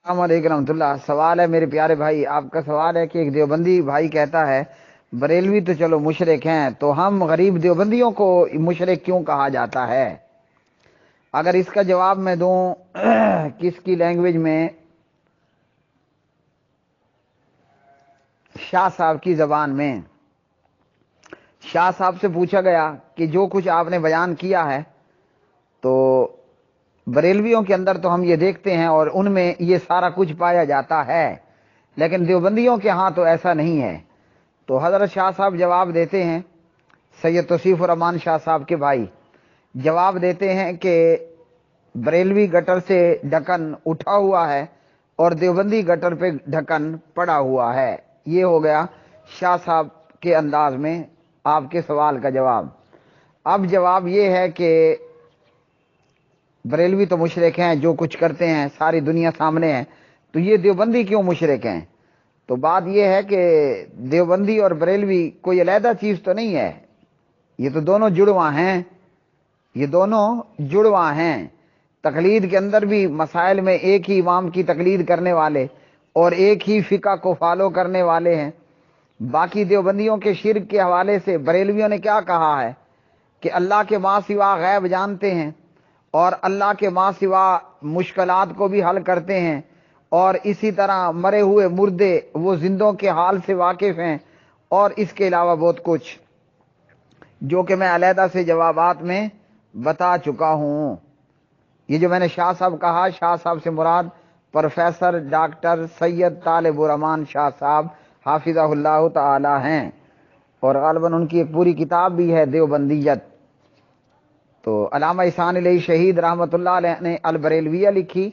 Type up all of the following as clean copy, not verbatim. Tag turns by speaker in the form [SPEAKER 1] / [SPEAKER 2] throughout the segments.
[SPEAKER 1] السلام علیکم رحمۃ اللہ۔ سوال ہے میرے پیارے بھائی، آپ کا سوال ہے کہ ایک دیوبندی بھائی کہتا ہے بریلوی تو چلو مشرک ہیں، تو ہم غریب دیوبندیوں کو مشرک کیوں کہا جاتا ہے؟ اگر اس کا جواب میں دوں کس کی لینگویج میں، شاہ صاحب کی زبان میں، شاہ صاحب سے پوچھا گیا کہ جو کچھ آپ نے بیان کیا ہے تو بریلویوں کے اندر تو ہم یہ دیکھتے ہیں اور ان میں یہ سارا کچھ پایا جاتا ہے، لیکن دیوبندیوں کے ہاں تو ایسا نہیں ہے۔ تو حضرت شاہ صاحب جواب دیتے ہیں، سید توصیف الرحمان شاہ صاحب کے بھائی جواب دیتے ہیں کہ بریلوی گٹر سے ڈھکن اٹھا ہوا ہے اور دیوبندی گٹر پہ ڈھکن پڑا ہوا ہے۔ یہ ہو گیا شاہ صاحب کے انداز میں آپ کے سوال کا جواب۔ اب جواب یہ ہے کہ بریلوی تو مشرک ہیں، جو کچھ کرتے ہیں ساری دنیا سامنے ہے، تو یہ دیوبندی کیوں مشرک ہیں؟ تو بات یہ ہے کہ دیوبندی اور بریلوی کوئی علیحدہ چیز تو نہیں ہے، یہ تو دونوں جڑواں ہیں، یہ دونوں جڑواں ہیں۔ تقلید کے اندر بھی مسائل میں ایک ہی امام کی تقلید کرنے والے اور ایک ہی فقہ کو فالو کرنے والے ہیں۔ باقی دیوبندیوں کے شرک کے حوالے سے بریلویوں نے کیا کہا ہے کہ اللہ کے ماں سوا غیب جانتے ہیں اور اللہ کے ماں سوا مشکلات کو بھی حل کرتے ہیں، اور اسی طرح مرے ہوئے مردے وہ زندوں کے حال سے واقف ہیں، اور اس کے علاوہ بہت کچھ جو کہ میں علیحدہ سے جوابات میں بتا چکا ہوں۔ یہ جو میں نے شاہ صاحب کہا، شاہ صاحب سے مراد پروفیسر ڈاکٹر سید طالب الرحمان شاہ صاحب حافظہ اللہ تعالی ہیں، اور غالباً ان کی ایک پوری کتاب بھی ہے دیوبندیت۔ تو علامہ احسان علیہ شہید رحمۃ اللہ علیہ نے البریلویہ لکھی،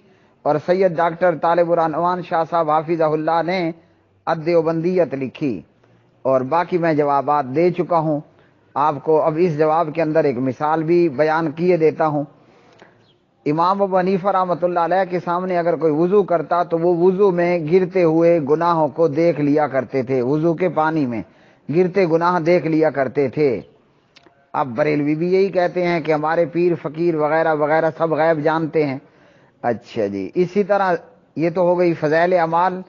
[SPEAKER 1] اور سید ڈاکٹر طالب الرحمان شاہ صاحب حافظہ اللہ نے الدیوبندیت لکھی، اور باقی میں جوابات دے چکا ہوں آپ کو۔ اب اس جواب کے اندر ایک مثال بھی بیان کیے دیتا ہوں۔ امام ابو حنیفہ رحمۃ اللہ علیہ کے سامنے اگر کوئی وضو کرتا تو وہ وضو میں گرتے ہوئے گناہوں کو دیکھ لیا کرتے تھے، وضو کے پانی میں گرتے گناہ دیکھ لیا کرتے تھے۔ اب بریلوی بھی یہی کہتے ہیں کہ ہمارے پیر فقیر وغیرہ وغیرہ سب غیب جانتے ہیں۔ اچھا جی، اسی طرح یہ تو ہو گئی فضائل اعمال،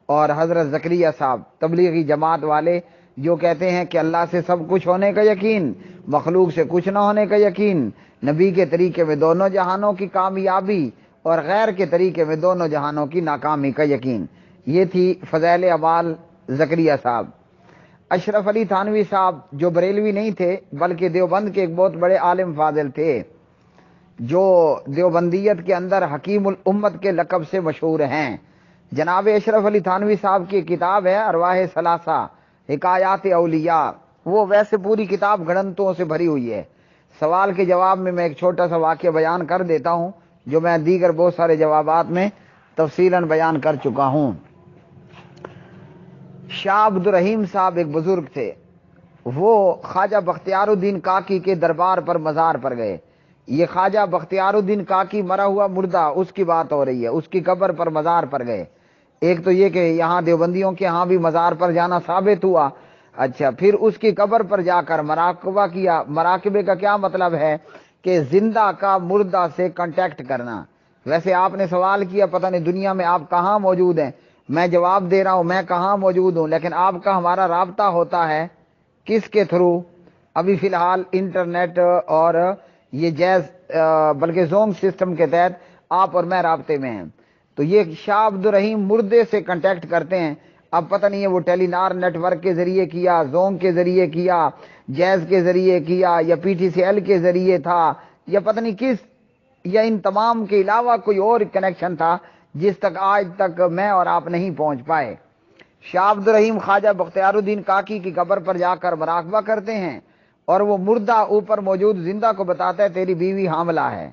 [SPEAKER 1] اور حضرت زکریا صاحب تبلیغی جماعت والے جو کہتے ہیں کہ اللہ سے سب کچھ ہونے کا یقین، مخلوق سے کچھ نہ ہونے کا یقین، نبی کے طریقے میں دونوں جہانوں کی کامیابی اور غیر کے طریقے میں دونوں جہانوں کی ناکامی کا یقین۔ یہ تھی فضائل اعمال زکریا صاحب۔ اشرف علی تھانوی صاحب جو بریلوی نہیں تھے بلکہ دیوبند کے ایک بہت بڑے عالم فاضل تھے، جو دیوبندیت کے اندر حکیم الامت کے لقب سے مشہور ہیں۔ جناب اشرف علی تھانوی صاحب کی کتاب ہے ارواح ثلاثہ حکایات اولیاء، وہ ویسے پوری کتاب گھڑنتوں سے بھری ہوئی ہے۔ سوال کے جواب میں ایک چھوٹا سا واقعہ بیان کر دیتا ہوں جو میں دیگر بہت سارے جوابات میں تفصیلاً بیان کر چکا ہوں۔ شاہ عبد الرحیم صاحب ایک بزرگ تھے، وہ خواجہ بختیار الدین کاکی کے دربار پر مزار پر گئے۔ یہ خواجہ بختیار الدین کاکی مرا ہوا مردہ، اس کی بات ہو رہی ہے، اس کی قبر پر مزار پر گئے۔ ایک تو یہ کہ یہاں دیوبندیوں کے ہاں بھی مزار پر جانا ثابت ہوا، اچھا پھر اس کی قبر پر جا کر مراقبہ کیا۔ مراقبے کا کیا مطلب ہے کہ زندہ کا مردہ سے کانٹیکٹ کرنا۔ ویسے آپ نے سوال کیا پتہ نہیں دنیا میں آپ کہاں موجود ہیں، میں جواب دے رہا ہوں میں کہاں موجود ہوں، لیکن آپ کا ہمارا رابطہ ہوتا ہے کس کے تھرو؟ ابھی فی الحال انٹرنیٹ اور یہ جیز بلکہ زوم سسٹم کے تحت آپ اور میں رابطے میں ہیں۔ تو یہ شاہ عبد الرحیم مردے سے کنٹیکٹ کرتے ہیں۔ اب پتہ نہیں ہے وہ ٹیلی نار نیٹ ورک کے ذریعے کیا، زوم کے ذریعے کیا، جیز کے ذریعے کیا، یا پی ٹی سی ایل کے ذریعے تھا، یا پتہ نہیں کس، یا ان تمام کے علاوہ کوئی اور کنیکشن تھا جس تک آج تک میں اور آپ نہیں پہنچ پائے۔ شاہ عبد الرحیم خواجہ بختیار الدین کاکی کی قبر پر جا کر مراقبہ کرتے ہیں، اور وہ مردہ اوپر موجود زندہ کو بتاتا ہے تیری بیوی حاملہ ہے۔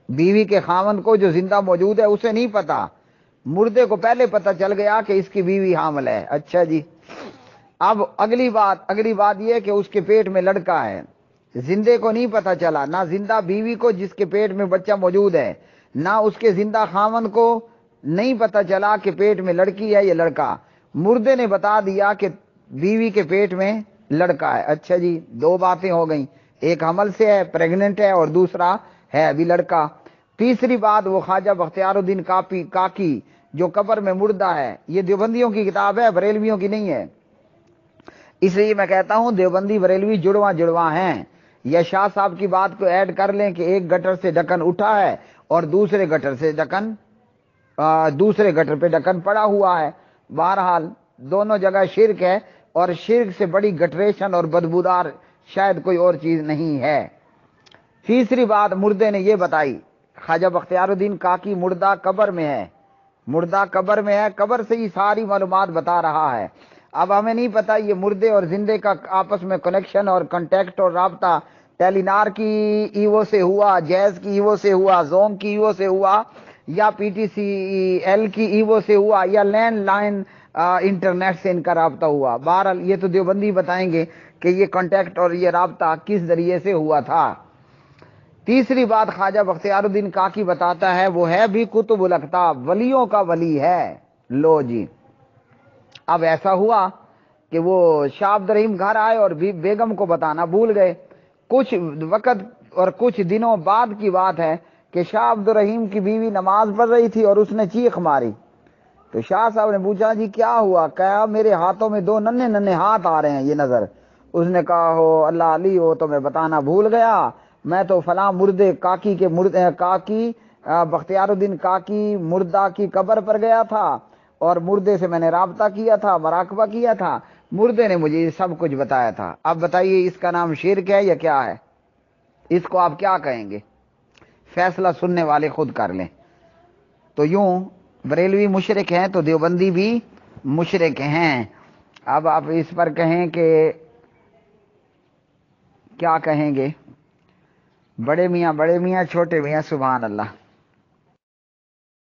[SPEAKER 1] بیوی کے خاوند کو جو زندہ موجود ہے اسے نہیں پتا، مردے کو پہلے پتا چل گیا کہ اس کی بیوی حامل ہے۔ اچھا جی، اب اگلی بات یہ کہ اس کے پیٹ میں لڑکا ہے، زندے کو نہیں پتا چلا، نہ زندہ بیوی کو جس کے پیٹ میں بچہ موجود ہے، نہ اس کے زندہ خاوند کو نہیں پتا چلا کہ پیٹ میں لڑکی ہے یا لڑکا۔ مردے نے بتا دیا کہ بیوی کے پیٹ میں لڑکا ہے۔ اچھا جی، دو باتیں ہو گئیں، ایک حمل سے ہے، پریگننٹ ہے، اور دوسرا ہے ابھی لڑکا۔ تیسری بات وہ خواجہ بختیار الدین کاکی جو قبر میں مردہ ہے، یہ دیوبندیوں کی کتاب ہے، بریلویوں کی نہیں ہے۔ اس لیے میں کہتا ہوں دیوبندی بریلوی جڑواں جڑواں ہیں۔ یا شاہ صاحب کی بات کو ایڈ کر لیں کہ ایک گٹر سے ڈھکن اٹھا ہے اور دوسرے گٹر پہ ڈھکن پڑا ہوا ہے۔ بہرحال دونوں جگہ شرک ہے، اور شرک سے بڑی گٹریشن اور بدبودار شاید کوئی اور چیز نہیں ہے۔ تیسری بات مردے نے یہ بتائی، خواجہ بختیار الدین کاکی مردہ قبر میں ہے، مردہ قبر میں ہے، قبر سے ہی ساری معلومات بتا رہا ہے۔ اب ہمیں نہیں پتا یہ مردے اور زندے کا آپس میں کنیکشن اور کنٹیکٹ اور رابطہ ٹیلی نار کی ایوو سے ہوا، جیز کی ایوو سے ہوا، زوم کی ایوو سے ہوا، یا پی ٹی سی ایل کی ایوو سے ہوا، یا لینڈ لائن انٹرنیٹ سے ان کا رابطہ ہوا۔ بہرحال یہ تو دیوبندی بتائیں گے کہ یہ کنٹیکٹ اور یہ رابطہ کس ذریعے سے ہوا تھا۔ تیسری بات خواجہ بختیار الدین کاکی بتاتا ہے وہ ہے بھی کتب الاقطاب، ولیوں کا ولی ہے۔ لو جی، اب ایسا ہوا کہ وہ شاہ عبد الرحیم گھر آئے اور بیگم کو بتانا بھول گئے۔ کچھ وقت اور کچھ دنوں بعد کی بات ہے کہ شاہ عبد الرحیم کی بیوی نماز پڑھ رہی تھی اور اس نے چیخ ماری، تو شاہ صاحب نے پوچھا جی کیا ہوا؟ کہا میرے ہاتھوں میں دو ننھے ننھے ہاتھ آ رہے ہیں، یہ نظر۔ اس نے کہا ہو اللہ علی، ہو تو میں بتانا بھول گیا، میں تو فلاں مردے کاکی بختیار الدین کاکی مردہ کی قبر پر گیا تھا، اور مردے سے میں نے رابطہ کیا تھا، مراقبہ کیا تھا، مردے نے مجھے یہ سب کچھ بتایا تھا۔ اب بتائیے اس کا نام شرک ہے یا کیا ہے؟ اس کو آپ کیا کہیں گے؟ فیصلہ سننے والے خود کر لیں۔ تو یوں بریلوی مشرک ہیں تو دیوبندی بھی مشرک ہیں۔ اب آپ اس پر کہیں کہ کیا کہیں گے؟ بڑے میاں چھوٹے میاں، سبحان اللہ۔